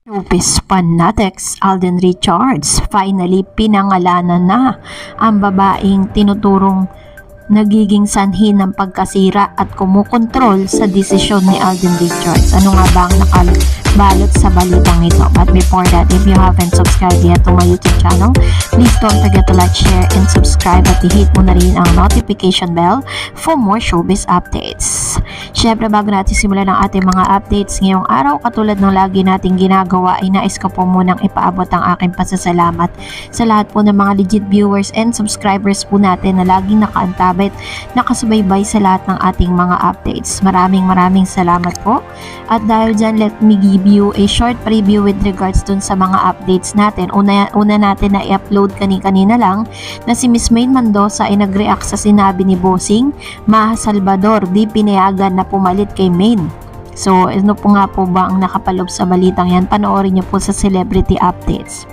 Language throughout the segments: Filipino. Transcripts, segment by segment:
Showbiz fanatics, Alden Richards finally pinangalanan na ang babaeng tinuturong nagiging sanhi ng pagkasira at kumukontrol sa desisyon ni Alden Richards. Ano nga ba ang nakabalot sa balitang ito? But before that, if you haven't subscribed yet to my YouTube channel, please don't forget to like, share, and subscribe at i-hit mo na rin ang notification bell for more showbiz updates. Syempre, bago natin simulan ang ating mga updates ngayong araw, katulad ng lagi nating ginagawa, ay nais ko po munang ipaabot ang aking pasasalamat sa lahat po ng mga legit viewers and subscribers po natin na laging nakaantabit, nakasubaybay sa lahat ng ating mga updates. Maraming salamat po. At dahil dyan, let me give you a short preview with regards dun sa mga updates natin. Una natin na i-upload kanina lang na si Miss Maine Mendoza ay nag-react sa sinabi ni Bossing Maha Salvador di pinayagan na pumalit kay Maine. So, ano po nga po ba ang nakapaloob sa balitang yan? Panoorin niyo po sa celebrity updates.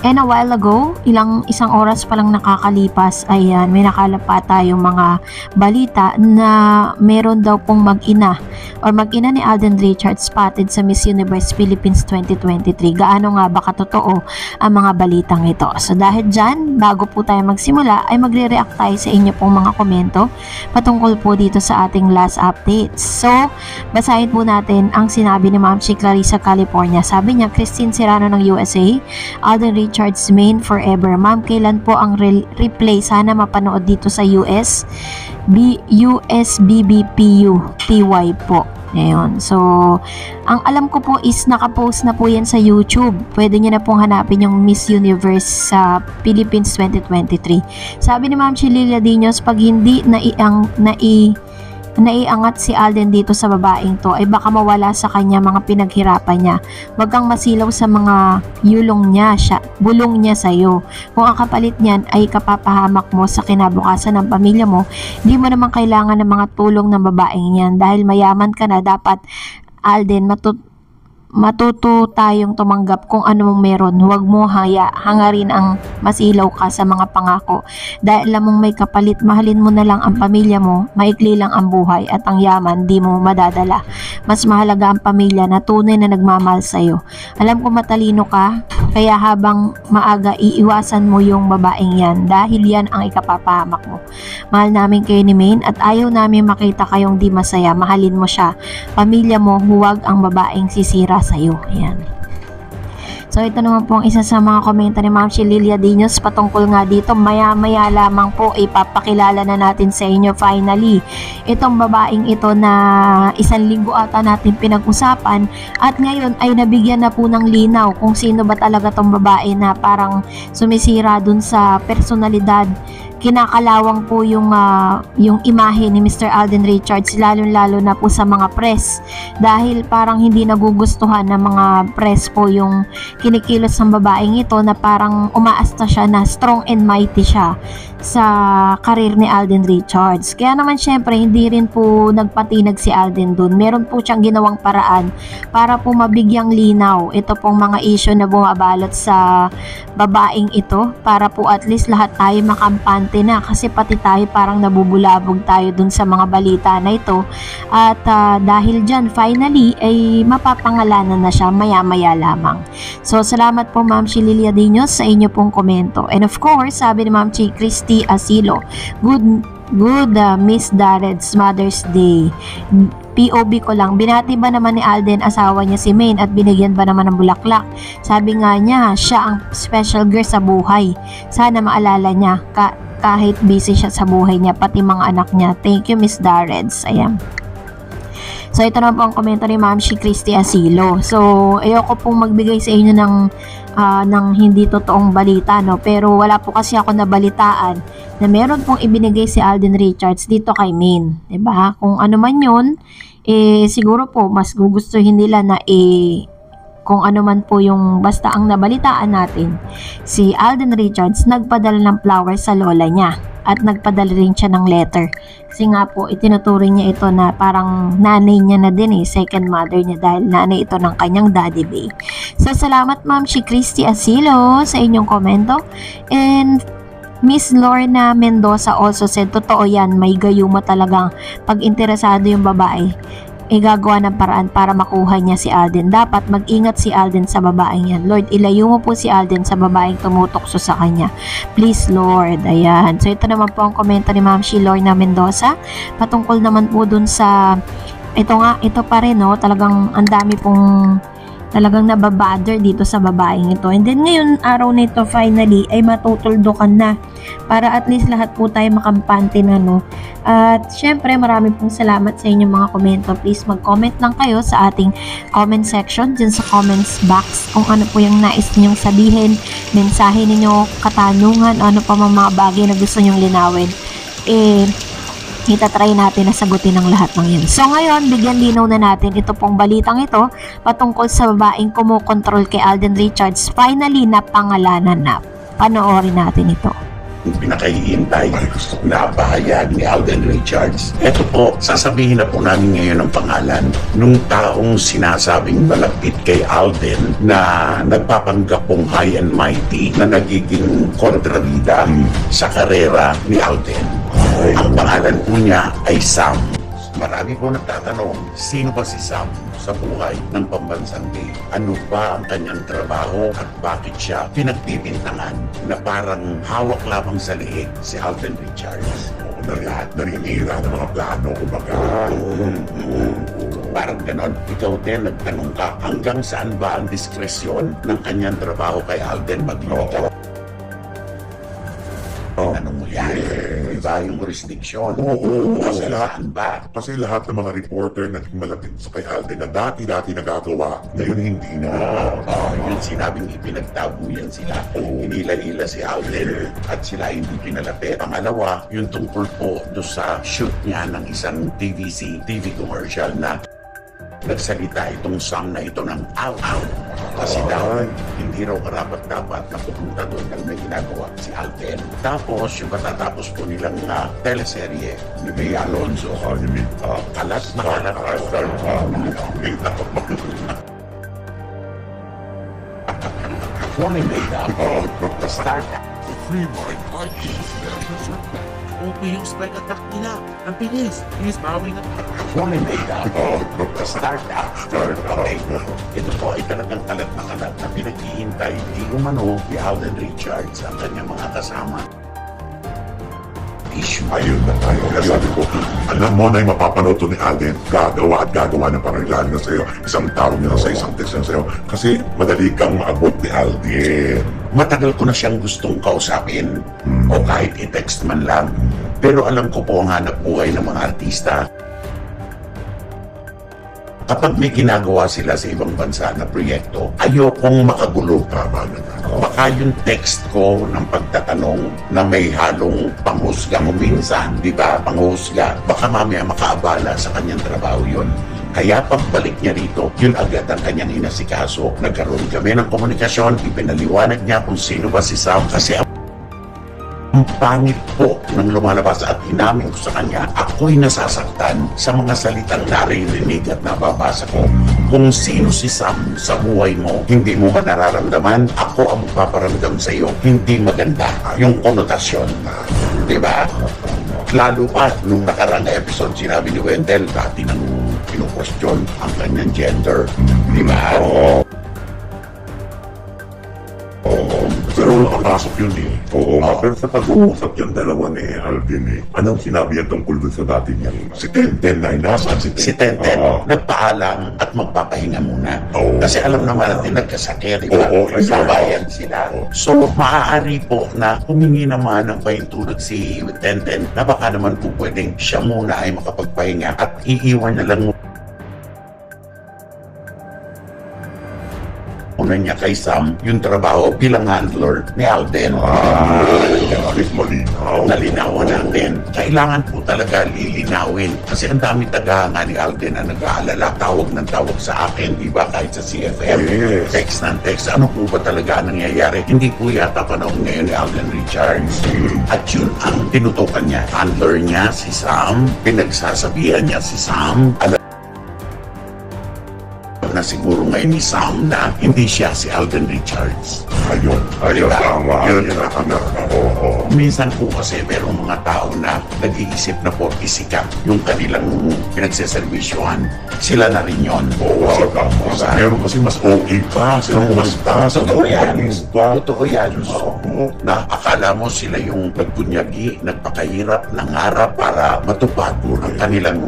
And a while ago, isang oras pa lang nakakalipas, ayan, may nakalapa tayong mga balita na meron daw pong mag-ina ni Alden Richards spotted sa Miss Universe Philippines 2023. Gaano nga ba katotoo ang mga balitang ito? So dahil dyan, bago po tayo magsimula, ay magre-react tayo sa inyo pong mga komento patungkol po dito sa ating last updates. So, basahin po natin ang sinabi ni Ma'am Chi Clarissa California. Sabi niya, Christine Serrano ng USA, Alden Richards Maine forever. Ma'am, kailan po ang replay? Sana mapanood dito sa USBBPU TY po. Ngayon. So, ang alam ko po is nakapost na po yan sa YouTube. Pwede nyo na pong hanapin yung Miss Universe sa Philippines 2023. Sabi ni Ma'am Chililia Dinos, pag hindi naiangat si Alden dito sa babaeng to, ay baka mawala sa kanya mga pinaghirapan niya. Huwag kang masilaw sa mga bulong niya sa'yo. Kung ang kapalit niyan ay kapapahamak mo sa kinabukasan ng pamilya mo, hindi mo naman kailangan ng mga tulong ng babaeng yan. Dahil mayaman ka na, dapat Alden, matuto tayong tumanggap kung ano mong meron. Huwag mo hangarin ang masilaw ka sa mga pangako. Dahil alam mong may kapalit, mahalin mo na lang ang pamilya mo, maikli lang ang buhay, at ang yaman di mo madadala. Mas mahalaga ang pamilya na tunay na nagmamahal sa'yo. Alam ko matalino ka, kaya habang maaga iiwasan mo yung babaeng yan dahil yan ang ikapapahamak mo. Mahal namin kayo ni Maine at ayaw namin makita kayong di masaya. Mahalin mo siya. Pamilya mo, huwag ang babaeng sisira sa'yo. Ayan. So, ito naman po ang isa sa mga komento ni Ma'am Chililia Dinos patungkol nga dito. Maya-maya lamang po ipapakilala na natin sa inyo finally itong babaeng ito na 1 linggo ata natin pinag-usapan, at ngayon ay nabigyan na po ng linaw kung sino ba talaga tong babae na parang sumisira dun sa personalidad. Kinakalawang po yung imahe ni Mr. Alden Richards, lalo na po sa mga press, dahil parang hindi nagugustuhan ng mga press po yung kinikilos ng babaeng ito na parang umaasta siya na strong and mighty siya sa karir ni Alden Richards. Kaya naman syempre hindi rin po nagpatinag si Alden dun. Meron po siyang ginawang paraan para po mabigyang linaw ito pong mga issue na bumabalot sa babaeng ito, para po at least lahat tayo makampante na, kasi pati tayo parang nabubulabog tayo dun sa mga balita na ito. At dahil dyan finally ay mapapangalanan na siya maya-maya lamang. So salamat po Ma'am Chililia Dinos sa inyo pong komento. And of course, sabi ni Ma'am Chi Christy Asilo, good Miss Darred's Mother's Day. POV ko lang, binati ba naman ni Alden asawa niya si Maine at binigyan ba naman ng bulaklak? Sabi nga niya, siya ang special girl sa buhay. Sana maalala niya kahit busy siya sa buhay niya, pati mga anak niya. Thank you Miss Darreds. Ayan. So, ito na po ang komento ni Ma'am Chi Christy Asilo. So, ayoko pong magbigay sa inyo ng hindi totoong balita, no? Pero wala po kasi ako nabalitaan na meron pong ibinigay si Alden Richards dito kay Maine. Diba? Kung ano man yun, siguro po mas gugustuhin nila na kung ano man po yung basta ang nabalitaan natin. Si Alden Richards nagpadala ng flowers sa lola niya. At nagpadala rin siya ng letter. Kasi nga po, itinuturing niya ito na parang nanay niya na din second mother niya, dahil nanay ito ng kanyang daddy bay. So, salamat Ma'am Chi Christy Asilo sa inyong komento. And Miss Lorna Mendoza also said, totoo yan, may gayuma talagang pag interesado yung babae. igagawa ng paraan para makuha niya si Alden. Dapat mag-ingat si Alden sa babaeng yan. Lord, ilayo mo po si Alden sa babaeng tumutokso sa kanya. Please, Lord. Ayan. So, ito naman po ang komento ni Ma'am She Lorna Mendoza. Patungkol naman po dun sa, ito pa rin, no? Talagang ang dami pong talagang nababother dito sa babaeng ito. And then ngayon, araw na ito finally ay matutuldukan na para at least lahat po tayo makampante na, no? At syempre, marami pong salamat sa inyong mga komento. Please mag-comment lang kayo sa ating comment section, dyan sa comments box, kung ano po yung nais ninyong sabihin, mensahe ninyo, katanungan, ano pa mga bagay na gusto nyong linawin. Itatry natin na sagutin ang lahat ng yun. So ngayon, bigyan linaw na natin ito pong balitang ito patungkol sa babaeng kumukontrol kay Alden Richards. Finally, napangalanan na. Panoorin natin ito. Pinakahihintay na pahayag ni Alden Richards. Ito po, sasabihin na po namin ngayon ang pangalan nung taong sinasabing malapit kay Alden na nagpapanggap pong high and mighty na nagiging kontrabida sa karera ni Alden. Ang pangalan po niya ay Sam. Marami po nagtatanong, sino ba si Sam sa buhay ng pambansang gay? Ano ba ang kanyang trabaho at bakit siya pinagpipintangan na parang hawak lamang sa liig si Alden Richards? Na lahat narinira ng mga plano, kumbaga. Parang ganon. Ikaw din, nagtanong ka, hanggang saan ba ang diskresyon ng kanyang trabaho kay Alden magloko? Anong mo yan? Iba yung jurisdiction. Kasi lahat ng mga reporter na malapit sa kay Alden na dati-dati nagagawa, ngayon hindi na. Yung sinabing ipinagtago yan sila. Hinila-hila si Alden at sila hindi pinalapit. Pangalawa, yung tungkol po doon sa shoot niya ng isang TV commercial na nagsalita itong Sam na ito ng aw-aw. Kasi daw, hindi raw karapat-dapat na pupunta doon ng may ginagawa si Alden. Tapos, yung katatapos po nilang teleserye ni May Alonzo, kalat na kalat Wanna made up start free my party. Okay yung spike attack nila. Ang bilis. Bilis, maraming na. Wanna made up start after. Okay. Ito po ay talagang kalat na pinaghihintay di umano ni Alden Richards ang kanyang mga kasama. Ayun na tayo. Kaya sabi ko, alam mo na yung mapapanood to ni Alden, gagawa ng pangailangan na sa'yo. Isang tawag niya sa isang text na sa'yo. Kasi madali kang maabot ni Alden. Matagal ko na siyang gustong kausapin. O kahit i-text man lang. Pero alam ko po ang hanap buhay ng mga artista. Kapag may ginagawa sila sa ibang bansa na proyekto, ayokong makagulo. Baka yung text ko ng pagtatanong na may halong panghusga mo minsan, di ba? Panghusga. Baka mamaya makaabala sa kanyang trabaho yun. Kaya pagbalik niya rito, yun agad ang kanyang inasikaso. Nagkaroon kami ng komunikasyon, ipinaliwanag niya kung sino ba si Sam. Kasi ang pangit po nang lumalabas at inamin ko sa kanya, ako'y nasasaktan sa mga salitang naririnig at nababasa ko. Kung sino si Sam sa buhay mo, hindi mo ba nararamdaman? Ako ang magpaparamdam sa iyo. Hindi maganda yung konotasyon. Diba? Lalo pa, nung nakarang episode, sinabi ni Wendell, dati nang kinu-question ang kanyang gender. Diba? Pero nakapasok yun eh. Pero sa pag-uusap yung dalawa ni Alden eh, anong sinabi yan tungkol dun sa dati niya? Si Tenten na inasan si Tenten. Nagpaalam at magpapahinga muna. Kasi alam naman natin nagkasakit, diba? Nagbabayan sila. So, maaari po na humingi naman ng pahintulot si Tenten na baka naman po pwedeng siya muna ay makapagpahinga at iiwan na lang una niya kay Sam yung trabaho bilang handler ni Alden. Nalinawan natin. Kailangan po talaga lilinawin kasi ang dami tagahanga ni Alden na nag-aalala, tawag ng tawag sa akin, diba, kahit sa CFM, text ng text, ano po ba talaga nangyayari? Hindi po yata panahon ngayon ni Alden Richards. At yun ang tinutukan niya. Handler niya si Sam, pinagsasabihan niya si Sam, na siguro ngayon ni Sam na hindi siya si Alden Richards. Ayun, tama. Yun ang Minsan po kasi merong mga tao na nag-iisip na po isikat yung kanilang pinagseservisyohan. Sila na rin yun. Oo, tama. Meron kasi mas okay pa. Sila mas taas. Totoo yan. Pa. Totoo yan. Oo. Na akala mo sila yung nagbunyagi, nagpakahirap, nangarap para matupad ang kanilang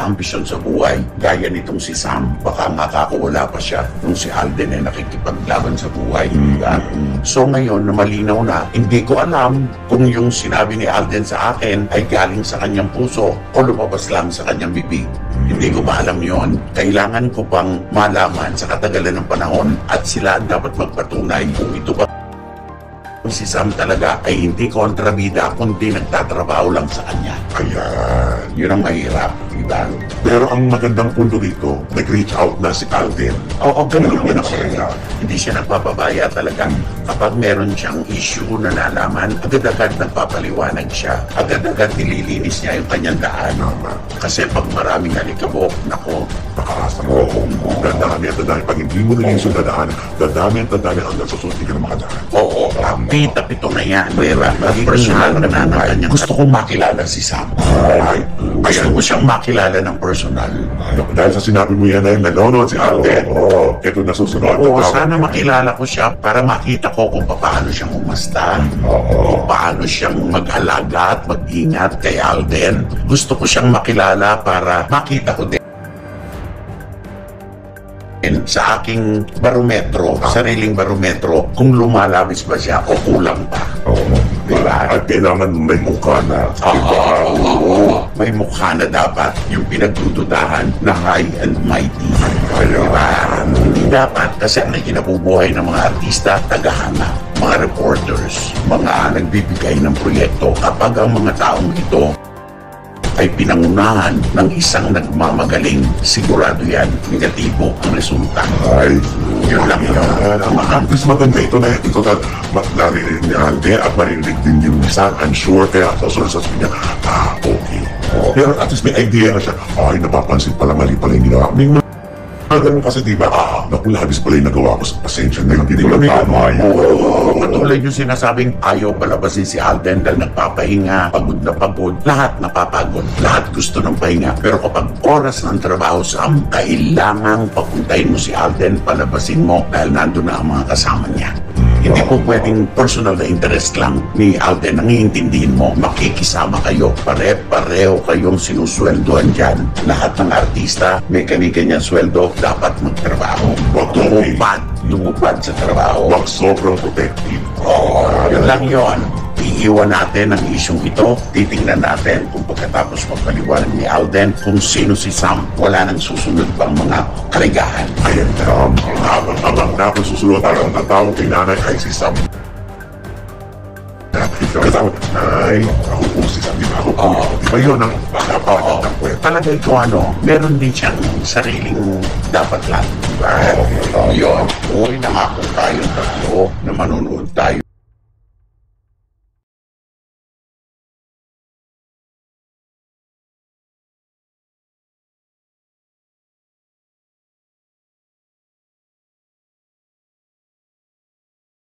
ambisyon sa buhay. Gaya nitong si Sam, baka makakawala pa siya nung si Alden ay nakikipaglaban sa buhay. Diba? So ngayon, na malinaw na, hindi ko alam kung yung sinabi ni Alden sa akin ay galing sa kanyang puso o lumabas lang sa kanyang bibig. Hindi ko pa alam yon. Kailangan ko pang malaman sa katagalan ng panahon at sila dapat magpatunay kung ito ba si Sam talaga ay hindi kontrabida kundi nagtatrabaho lang sa kanya. Ayan. Yun ang mahirap, diba? Pero ang magandang punto dito, nag-reach out na si Alden. Oo, ganun din ako. Hindi siya nagpapabaya talaga. Kapag meron siyang issue na nalaman, agad-agad nagpapaliwanag siya. Agad-agad nililinis niya yung kanyang daan. Kasi pag maraming alikabok, nako, Nakakasa mo. Dadami at dadami. Pag hindi mo naging sundadaan, dadami at dadami hanggang sa sunod ka na makadaan. oo, pito na yan. Diba? Personal na nananagan. Gusto kong makilala si Sam. Ay, Gusto ko siyang makilala ng personal. dahil sa sinabi mo yan ay nanonood si Alden. Oo, ito nasusunod. Oo, sana makilala ko siya para makita ko kung paano siyang umasta, kung paano siyang mag-alaga at mag-ingat kay Alden. Gusto ko siyang makilala para makita ko din sa aking barometro, sariling barometro, kung lumalabis ba siya o kulang pa. Oo. Diba? At kailangan may mukha na. Oo, may mukha na dapat yung pinagdududahan na high and mighty. Diba? Hindi dapat kasi ang kinabubuhay ng mga artista, tagahanga, mga reporters, mga nagbibigay ng proyekto. Kapag ang mga taong ito ay pinangunahan ng isang nagmamagaling, sigurado yan, negatibo ang resulta. Ay, Yun lang yun. At least maganda ito na narinig ni Alden at marinig din yung Sam, I'm sure. Kaya sa sasabihin niya, okay. Pero at least may idea na siya, ay, napapansin pala, mali pala yung ginawa. May mga ganun kasi diba, naku, labis pala yung nagawa ko sa pasensya na hindi ko tama yun. Katulad yung sinasabing ayaw palabasin si Alden dahil nagpapahinga, pagod na pagod, lahat napapagod, lahat gusto ng pahinga. Pero kapag oras ng trabaho, Sam, kailangang papuntahin mo si Alden, palabasin mo dahil nandun na ang mga kasama niya. Hindi po pwedeng personal na interest lang ni Alden. Nangiintindihin mo, makikisama kayo. Pare-pareho kayong sinusweldoan dyan. Lahat ng artista, may kanya-kanyang sweldo, dapat magtrabaho. Lumupad sa trabaho. Wag sobrang protective. Yun lang yun. Iiwan natin ang isyong ito. Titingnan natin kung pagkatapos magpaliwanag ni Alden kung sino si Sam. Wala nang susunod pang mga kaligahan. Ayan, habang na ako susunod, ang tatawag kay nanay ay si Sam. Katawag, ay, ako po si Sam, di ba ako po? Di ba yun ang pagkapalit ng kwento? Talaga ito meron din siyang sariling dapat lang. Diba? Yun. Uy, nangako tayong tatlo na manunood tayo